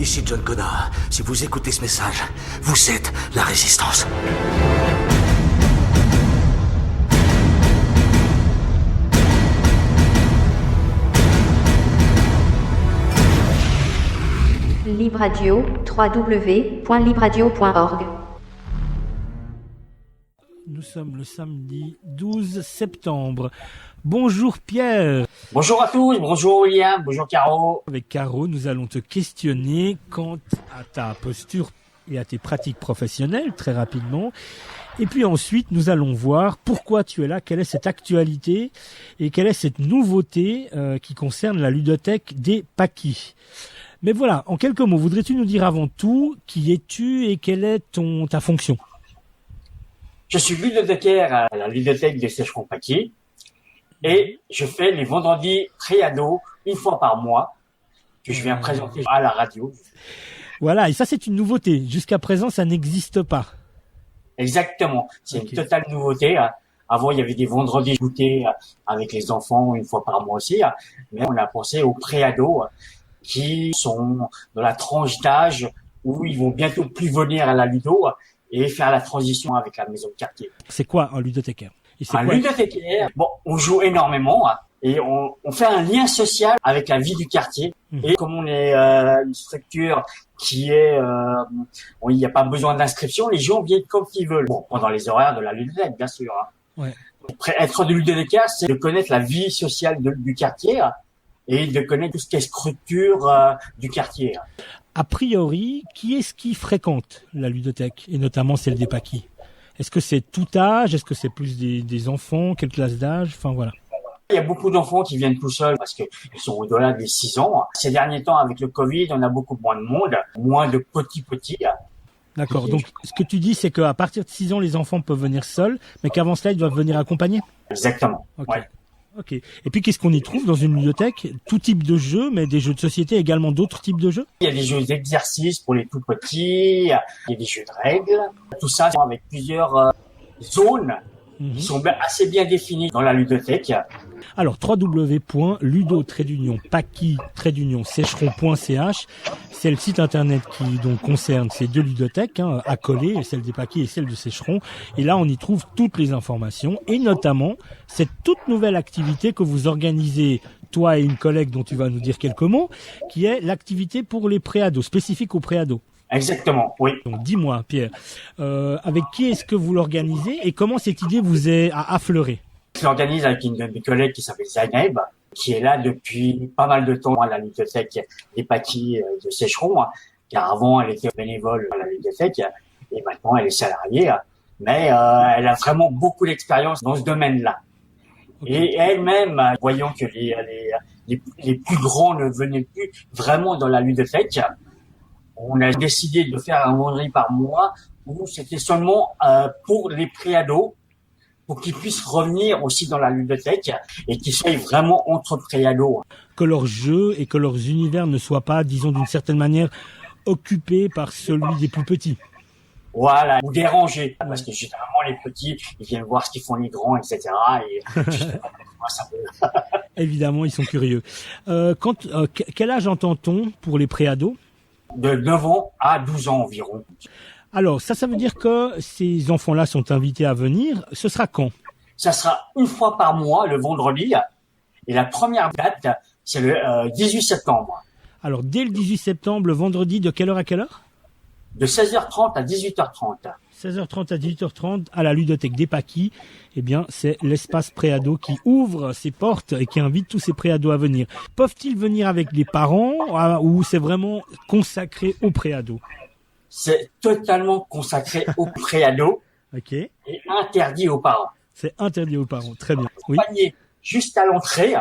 Ici John Connor. Si vous écoutez ce message, vous êtes la résistance. Lib Radio, www.libradio.org. Nous sommes le samedi 12 septembre. Bonjour Pierre. Bonjour à tous, bonjour William, bonjour Caro. Avec Caro, nous allons te questionner quant à ta posture et à tes pratiques professionnelles, très rapidement. Et puis ensuite, nous allons voir pourquoi tu es là, quelle est cette actualité et quelle est cette nouveauté qui concerne la ludothèque des Pâquis. Mais voilà, en quelques mots, voudrais-tu nous dire avant tout qui es-tu et quelle est ta fonction ? Je suis ludothécaire à la ludothèque des Sécherons-Pâquis et je fais les vendredis pré-ados une fois par mois que je viens présenter à la radio. Voilà, et ça c'est une nouveauté. Jusqu'à présent, ça n'existe pas. Exactement, c'est une totale nouveauté. Avant, il y avait des vendredis goûter avec les enfants une fois par mois aussi, mais on a pensé aux pré-ados qui sont dans la tranche d'âge où ils vont bientôt plus venir à la ludo et faire la transition avec la maison de quartier. C'est quoi un ludothécaire ? Ludothécaire, bon, on joue énormément et on fait un lien social avec la vie du quartier. Et comme on est une structure qui est, il n'y a pas besoin d'inscription, les gens viennent comme ils veulent. Bon, pendant les horaires de la ludothèque, bien sûr. Ouais. Être de ludothécaire, c'est de connaître la vie sociale du quartier et de connaître tout ce qui est structure du quartier. A priori, qui est-ce qui fréquente la ludothèque, et notamment celle des Pâquis ? Est-ce que c'est tout âge ? Est-ce que c'est plus des enfants ? Quelle classe d'âge ? Enfin, voilà. Il y a beaucoup d'enfants qui viennent tout seuls parce qu'ils sont au-delà des 6 ans. Ces derniers temps, avec le Covid, on a beaucoup moins de monde, moins de petits. D'accord. Donc, ce que tu dis, c'est qu'à partir de 6 ans, les enfants peuvent venir seuls, mais qu'avant cela, ils doivent venir accompagnés ? Exactement. Ok. Ouais. Ok. Et puis, qu'est-ce qu'on y trouve dans une ludothèque ? Tout type de jeux, mais des jeux de société, également d'autres types de jeux ? Il y a des jeux d'exercice pour les tout petits, il y a des jeux de règles. Tout ça avec plusieurs zones qui sont assez bien définies dans la ludothèque. Alors, www.ludo-paqui-sécheron.ch, c'est le site internet qui donc concerne ces deux ludothèques, accolées, celle des Pâquis et celle de Sécheron. Et là, on y trouve toutes les informations et notamment cette toute nouvelle activité que vous organisez, toi et une collègue dont tu vas nous dire quelques mots, qui est l'activité pour les préados, spécifique aux préados. Exactement, oui. Donc, dis-moi, Pierre, avec qui est-ce que vous l'organisez et comment cette idée vous est affleurée ? Je l'organise avec une de mes collègues qui s'appelle Zaineb, qui est là depuis pas mal de temps à la ludothèque des Pâquis de Sécheron, car avant elle était bénévole à la ludothèque et maintenant elle est salariée, mais elle a vraiment beaucoup d'expérience dans ce domaine-là. Okay. Et elle-même, voyant que les plus grands ne venaient plus vraiment dans la ludothèque, on a décidé de faire un vendredi par mois où c'était seulement pour les préados, pour qu'ils puissent revenir aussi dans la ludothèque et qu'ils soient vraiment entre préados. Que leurs jeux et que leurs univers ne soient pas, disons d'une certaine manière, occupés par celui des plus petits. Voilà, ou dérangés, parce que généralement les petits, ils viennent voir ce qu'ils font les grands, etc. Et ça peut... Évidemment, ils sont curieux. Quel âge entend-on pour les préados ? De 9 ans à 12 ans environ. Alors, ça veut dire que ces enfants-là sont invités à venir. Ce sera quand ? Ça sera une fois par mois, le vendredi. Et la première date, c'est le 18 septembre. Alors, dès le 18 septembre, le vendredi, de quelle heure à quelle heure ? De 16h30 à 18h30. 16h30 à 18h30 à la ludothèque des Pâquis. Eh bien, c'est l'espace préado qui ouvre ses portes et qui invite tous ces préados à venir. Peuvent-ils venir avec les parents ou c'est vraiment consacré aux préados ? C'est totalement consacré aux préados. Ok. Et interdit aux parents. C'est interdit aux parents, très bien. Oui. Juste à l'entrée,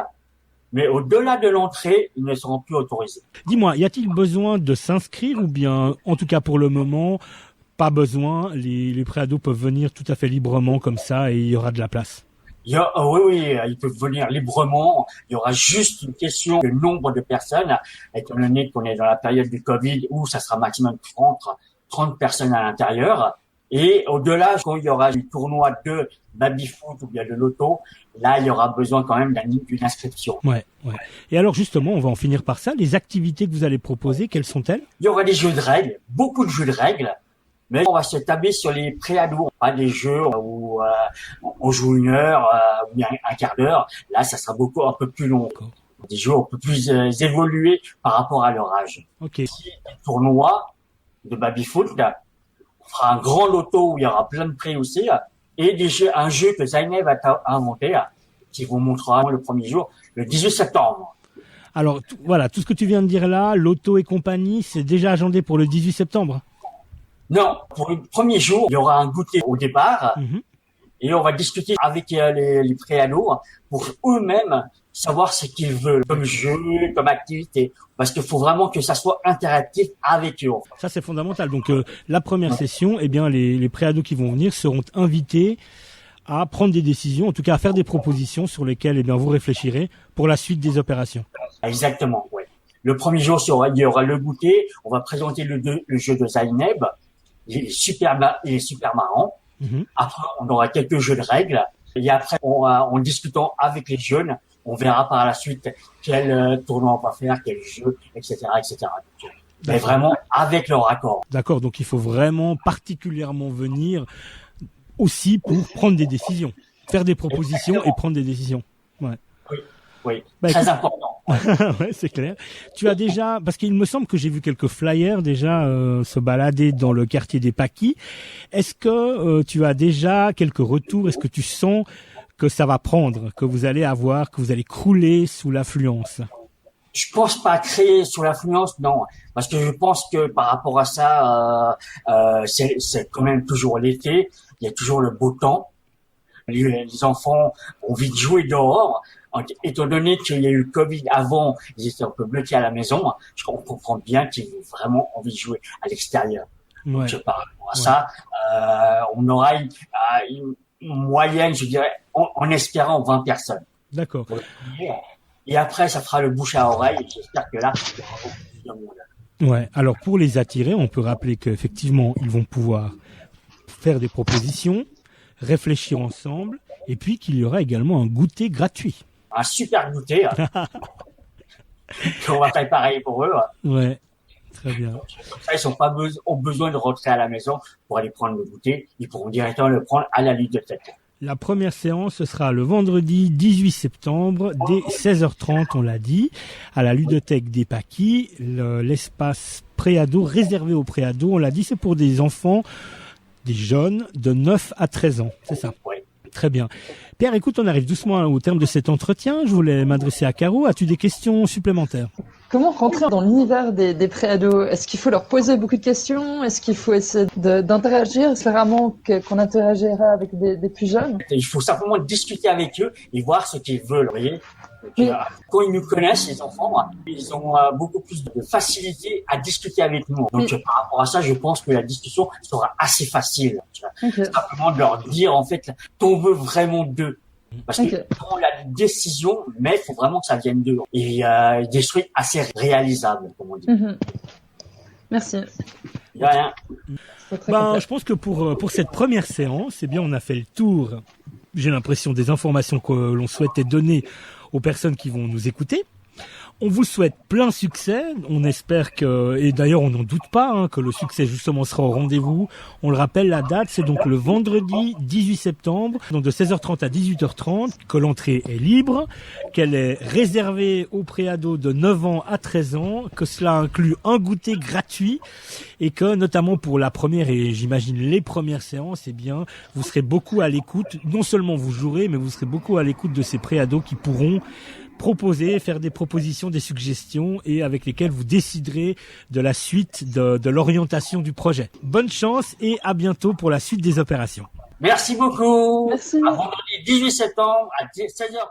mais au-delà de l'entrée, ils ne seront plus autorisés. Dis-moi, y a-t-il besoin de s'inscrire ou bien, en tout cas pour le moment, pas besoin, les préados peuvent venir tout à fait librement comme ça et il y aura de la place? Oui, ils peuvent venir librement. Il y aura juste une question de nombre de personnes, étant donné qu'on est dans la période du Covid où ça sera maximum 30 personnes à l'intérieur. Et au-delà, quand il y aura du tournoi de baby-foot ou bien de loto, là, il y aura besoin quand même d'une inscription. Ouais. Et alors justement, on va en finir par ça. Les activités que vous allez proposer, quelles sont-elles? Il y aura des jeux de règles, beaucoup de jeux de règles, mais on va se tabler sur les pré-ados, pas des jeux où on joue 1 heure ou bien un quart d'heure. Là, ça sera un peu plus long. D'accord. Des jeux un peu plus évolués par rapport à leur âge. Ok. Un tournoi de baby-foot, on fera un grand loto où il y aura plein de prix aussi, et un jeu que Zainab a inventé, qui vous montrera le premier jour, le 18 septembre. Alors voilà, tout ce que tu viens de dire là, loto et compagnie, c'est déjà agendé pour le 18 septembre. Non, pour le premier jour, il y aura un goûter au départ, et on va discuter avec les pré-ados pour eux-mêmes savoir ce qu'ils veulent comme jeu, comme activité, parce qu'il faut vraiment que ça soit interactif avec eux. Ça, c'est fondamental. Donc, la première session, eh bien, les pré-ados qui vont venir seront invités à prendre des décisions, en tout cas à faire des propositions sur lesquelles, eh bien, vous réfléchirez pour la suite des opérations. Exactement, ouais. Le premier jour, il y aura le goûter, on va présenter le jeu de Zainab, il est super marrant. Après, on aura quelques jeux de règles, et après, en discutant avec les jeunes, on verra par la suite quel tournoi on va faire, quel jeu, etc., etc. Mais vraiment avec leur accord. D'accord, donc il faut vraiment particulièrement venir aussi pour prendre des décisions, faire des propositions et prendre des décisions. Ouais. Oui, Bah, très écoute... important. Ouais, c'est clair. Tu as déjà, parce qu'il me semble que j'ai vu quelques flyers déjà se balader dans le quartier des Paquis. Est-ce que tu as déjà quelques retours? Est-ce que tu sens que ça va prendre, que vous allez crouler sous l'affluence? Je pense pas créer sous l'affluence, non, parce que je pense que par rapport à ça, c'est quand même toujours l'été, il y a toujours le beau temps. Les enfants ont envie de jouer dehors. Étant donné qu'il y a eu le Covid avant, ils étaient un peu bloqués à la maison. On comprend bien qu'ils ont vraiment envie de jouer à l'extérieur. Ouais. Donc, par rapport à ça, on aura une moyenne, je dirais, en espérant 20 personnes. D'accord. Et après, ça fera le bouche à oreille. Et j'espère que là, il y aura beaucoup plus de monde. Ouais. Alors, pour les attirer, on peut rappeler qu'effectivement, ils vont pouvoir faire des propositions, réfléchir ensemble, et puis qu'il y aura également un goûter gratuit. Un super goûter qu'on va préparer pour eux. Ouais, très bien. Comme ça, ils ont besoin de rentrer à la maison pour aller prendre le goûter. Ils pourront directement le prendre à la ludothèque. La première séance, ce sera le vendredi 18 septembre, dès 16h30, on l'a dit, à la ludothèque des Paquis, l'espace préado, réservé aux préados, on l'a dit, c'est pour des enfants, des jeunes de 9 à 13 ans, c'est ça? Oui. Très bien. Pierre, écoute, on arrive doucement au terme de cet entretien. Je voulais m'adresser à Caro. As-tu des questions supplémentaires? Comment rentrer dans l'univers des préados? Est-ce qu'il faut leur poser beaucoup de questions? Est-ce qu'il faut essayer d'interagir? C'est vraiment qu'on interagira avec des plus jeunes? Il faut simplement discuter avec eux et voir ce qu'ils veulent, vous voyez. Donc, quand ils nous connaissent, les enfants, ils ont beaucoup plus de facilité à discuter avec nous. Donc, par rapport à ça, je pense que la discussion sera assez facile. Okay. Simplement de leur dire, en fait, qu'on veut vraiment d'eux. Parce qu'ils prennent la décision, mais il faut vraiment que ça vienne d'eux. Et des trucs assez réalisables, comme on dit. Merci. De rien. Je pense que pour cette première séance, eh bien, on a fait le tour, j'ai l'impression, des informations que l'on souhaitait donner aux personnes qui vont nous écouter. On vous souhaite plein succès. On espère et d'ailleurs on n'en doute pas, que le succès justement sera au rendez-vous. On le rappelle, la date, c'est donc le vendredi 18 septembre, donc de 16h30 à 18h30, que l'entrée est libre, qu'elle est réservée aux préados de 9 ans à 13 ans, que cela inclut un goûter gratuit et que notamment pour la première et j'imagine les premières séances, eh bien, vous serez beaucoup à l'écoute. Non seulement vous jouerez, mais vous serez beaucoup à l'écoute de ces préados qui pourront proposer, faire des propositions, des suggestions et avec lesquelles vous déciderez de la suite de l'orientation du projet. Bonne chance et à bientôt pour la suite des opérations. Merci beaucoup. Merci. À vendredi 18 septembre à 16h30.